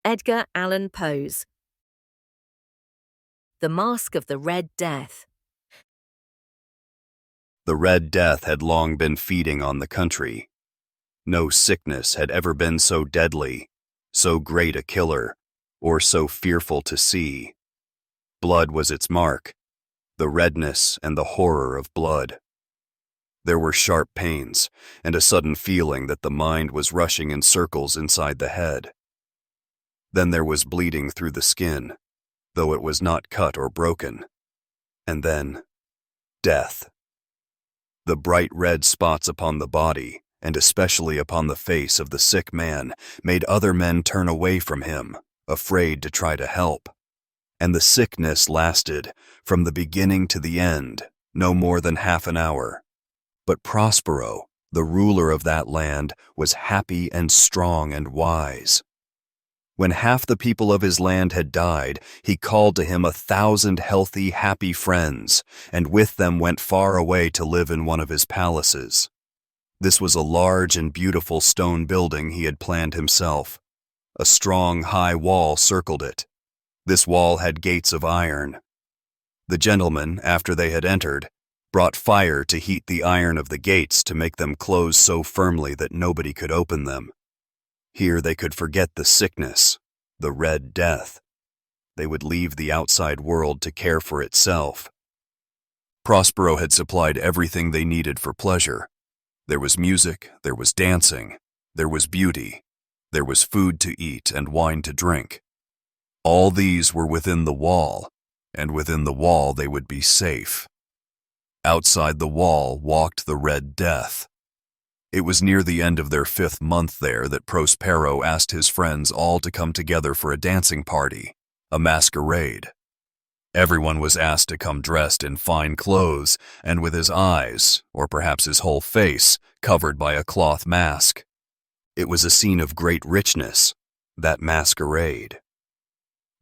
Edgar Allan Poe's The Masque of the Red Death. The Red Death had long been feeding on the country. No sickness had ever been so deadly, so great a killer, or so fearful to see. Blood was its mark, the redness and the horror of blood. There were sharp pains and a sudden feeling that the mind was rushing in circles inside the head. Then there was bleeding through the skin, though it was not cut or broken. And then, death. The bright red spots upon the body, and especially upon the face of the sick man, made other men turn away from him, afraid to try to help. And the sickness lasted, from the beginning to the end, no more than half an hour. But Prospero, the ruler of that land, was happy and strong and wise. When half the people of his land had died, he called to him 1,000 healthy, happy friends, and with them went far away to live in one of his palaces. This was a large and beautiful stone building he had planned himself. A strong, high wall circled it. This wall had gates of iron. The gentlemen, after they had entered, brought fire to heat the iron of the gates to make them close so firmly that nobody could open them. Here they could forget the sickness, the Red Death. They would leave the outside world to care for itself. Prospero had supplied everything they needed for pleasure. There was music, there was dancing, there was beauty, there was food to eat and wine to drink. All these were within the wall, and within the wall they would be safe. Outside the wall walked the Red Death. It was near the end of their 5th month there that Prospero asked his friends all to come together for a dancing party, a masquerade. Everyone was asked to come dressed in fine clothes and with his eyes, or perhaps his whole face, covered by a cloth mask. It was a scene of great richness, that masquerade.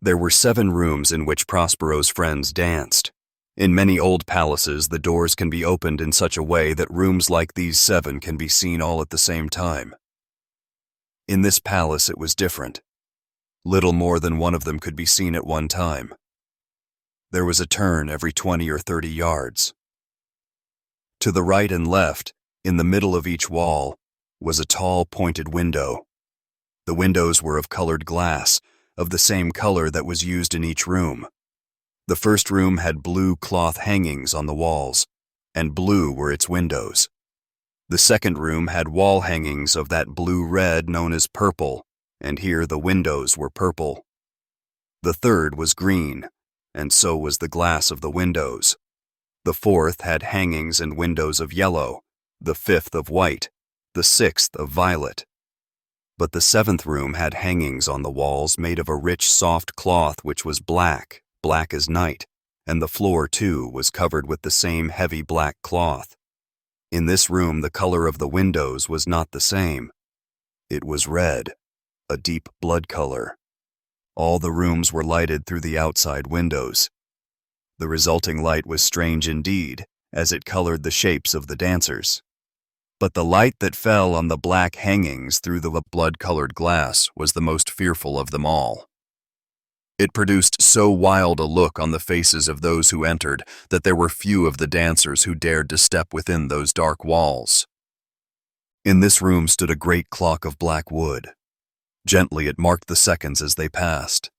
There were 7 rooms in which Prospero's friends danced. In many old palaces, the doors can be opened in such a way that rooms like these 7 can be seen all at the same time. In this palace it was different. Little more than one of them could be seen at one time. There was a turn every 20 or 30 yards. To the right and left, in the middle of each wall, was a tall pointed window. The windows were of colored glass, of the same color that was used in each room. The first room had blue cloth hangings on the walls, and blue were its windows. The second room had wall hangings of that blue-red known as purple, and here the windows were purple. The third was green, and so was the glass of the windows. The fourth had hangings and windows of yellow, the 5th of white, the 6th of violet. But the 7th room had hangings on the walls made of a rich soft cloth which was black as night, and the floor, too, was covered with the same heavy black cloth. In this room the color of the windows was not the same. It was red, a deep blood color. All the rooms were lighted through the outside windows. The resulting light was strange indeed, as it colored the shapes of the dancers. But the light that fell on the black hangings through the blood-colored glass was the most fearful of them all. It produced so wild a look on the faces of those who entered that there were few of the dancers who dared to step within those dark walls. In this room stood a great clock of black wood. Gently it marked the seconds as they passed,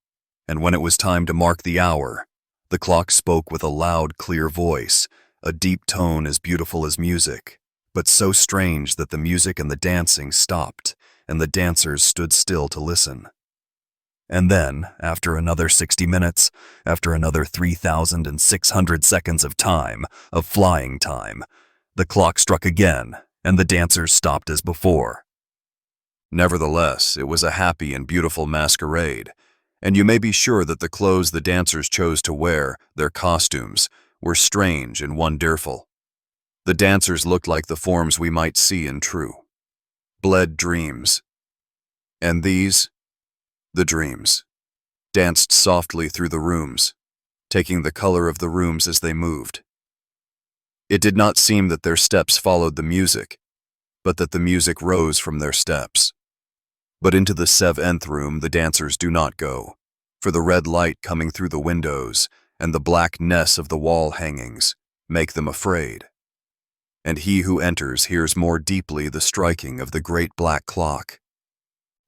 and when it was time to mark the hour, the clock spoke with a loud, clear voice, a deep tone as beautiful as music, but so strange that the music and the dancing stopped, and the dancers stood still to listen. And then, after another 60 minutes, after another 3,600 seconds of time, of flying time, the clock struck again, and the dancers stopped as before. Nevertheless, it was a happy and beautiful masquerade, and you may be sure that the clothes the dancers chose to wear, their costumes, were strange and wonderful. The dancers looked like the forms we might see in true, bled dreams. And these, the dreams, danced softly through the rooms, taking the color of the rooms as they moved. It did not seem that their steps followed the music, but that the music rose from their steps. But into the seventh room the dancers do not go, for the red light coming through the windows and the blackness of the wall hangings make them afraid. And he who enters hears more deeply the striking of the great black clock.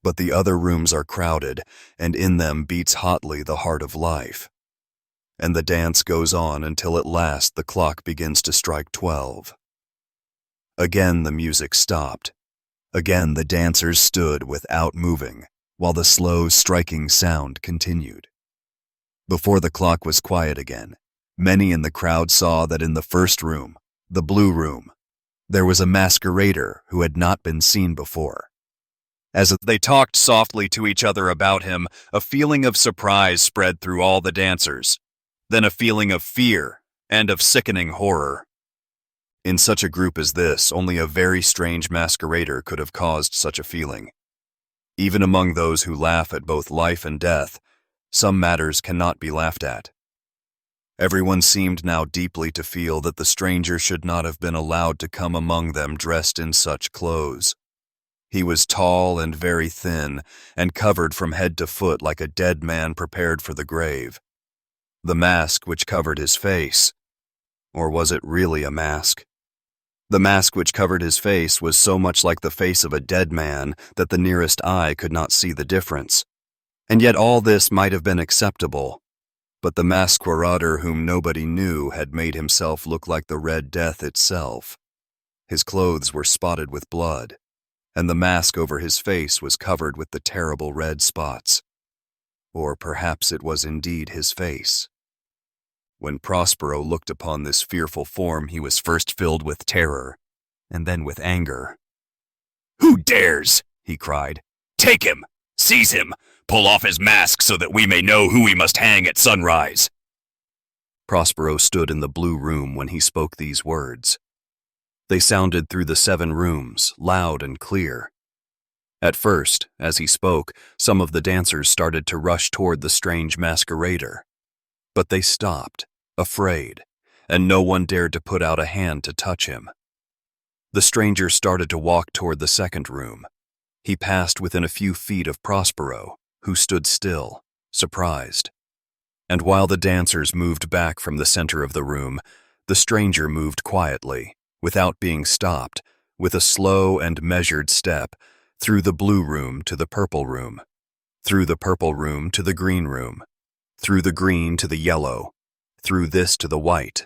But the other rooms are crowded, and in them beats hotly the heart of life. And the dance goes on until at last the clock begins to strike 12. Again the music stopped. Again the dancers stood without moving, while the slow striking sound continued. Before the clock was quiet again, many in the crowd saw that in the first room, the blue room, there was a masquerader who had not been seen before. As they talked softly to each other about him, a feeling of surprise spread through all the dancers, then a feeling of fear and of sickening horror. In such a group as this, only a very strange masquerader could have caused such a feeling. Even among those who laugh at both life and death, some matters cannot be laughed at. Everyone seemed now deeply to feel that the stranger should not have been allowed to come among them dressed in such clothes. He was tall and very thin, and covered from head to foot like a dead man prepared for the grave. The mask which covered his face, or was it really a mask? The mask which covered his face was so much like the face of a dead man that the nearest eye could not see the difference. And yet all this might have been acceptable. But the masquerader whom nobody knew had made himself look like the Red Death itself. His clothes were spotted with blood, and the mask over his face was covered with the terrible red spots. Or perhaps it was indeed his face. When Prospero looked upon this fearful form, he was first filled with terror, and then with anger. "Who dares?" he cried. "Take him! Seize him! Pull off his mask so that we may know who we must hang at sunrise." Prospero stood in the blue room when he spoke these words. They sounded through the 7 rooms, loud and clear. At first, as he spoke, some of the dancers started to rush toward the strange masquerader. But they stopped, afraid, and no one dared to put out a hand to touch him. The stranger started to walk toward the 2nd room. He passed within a few feet of Prospero, who stood still, surprised. And while the dancers moved back from the center of the room, the stranger moved quietly, without being stopped, with a slow and measured step, through the blue room to the purple room, through the purple room to the green room, through the green to the yellow, through this to the white,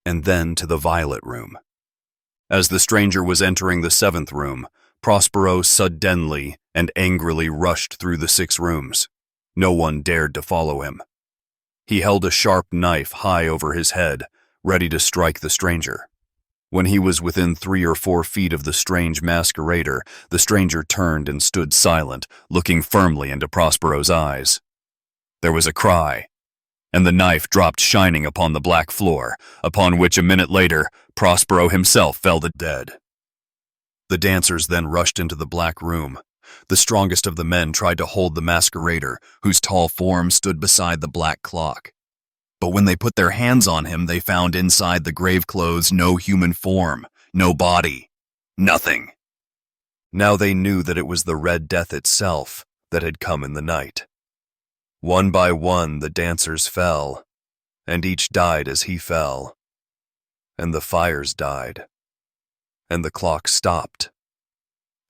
and then to the violet room. As the stranger was entering the 7th room, Prospero suddenly and angrily rushed through the 6 rooms. No one dared to follow him. He held a sharp knife high over his head, ready to strike the stranger. When he was within 3 or 4 feet of the strange masquerader, the stranger turned and stood silent, looking firmly into Prospero's eyes. There was a cry, and the knife dropped shining upon the black floor, upon which a minute later, Prospero himself fell dead. The dancers then rushed into the black room. The strongest of the men tried to hold the masquerader, whose tall form stood beside the black clock. But when they put their hands on him, they found inside the grave clothes no human form, no body, nothing. Now they knew that it was the Red Death itself that had come in the night. One by one the dancers fell, and each died as he fell. And the fires died, and the clock stopped,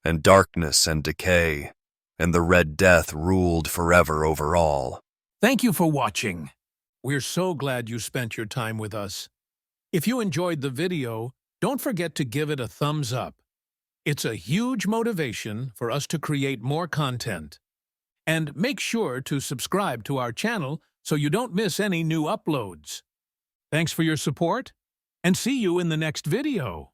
and darkness and decay, and the Red Death ruled forever over all. Thank you for watching. We're so glad you spent your time with us. If you enjoyed the video, don't forget to give it a thumbs up. It's a huge motivation for us to create more content. And make sure to subscribe to our channel so you don't miss any new uploads. Thanks for your support, and see you in the next video.